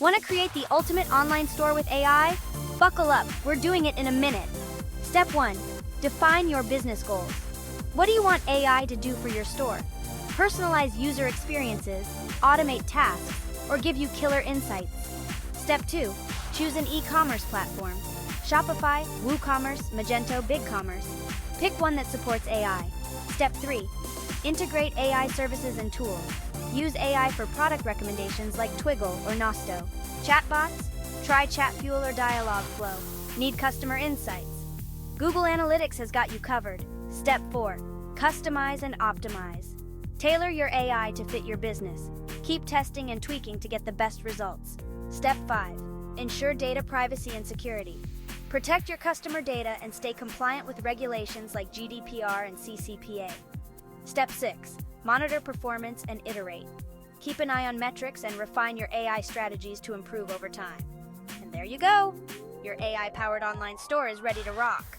Want to create the ultimate online store with AI? Buckle up, we're doing it in a minute. Step 1. Define your business goals. What do you want AI to do for your store? Personalize user experiences, automate tasks, or give you killer insights. Step 2. Choose an e-commerce platform. Shopify, WooCommerce, Magento, BigCommerce. Pick one that supports AI. Step 3. Integrate AI services and tools. Use AI for product recommendations like Twiggle or Nosto. Chatbots? Try ChatFuel or Dialogflow. Need customer insights? Google Analytics has got you covered. Step 4. Customize and optimize. Tailor your AI to fit your business. Keep testing and tweaking to get the best results. Step 5. Ensure data privacy and security. Protect your customer data and stay compliant with regulations like GDPR and CCPA. Step 6. Monitor performance and iterate. Keep an eye on metrics and refine your AI strategies to improve over time. And there you go! Your AI-powered online store is ready to rock.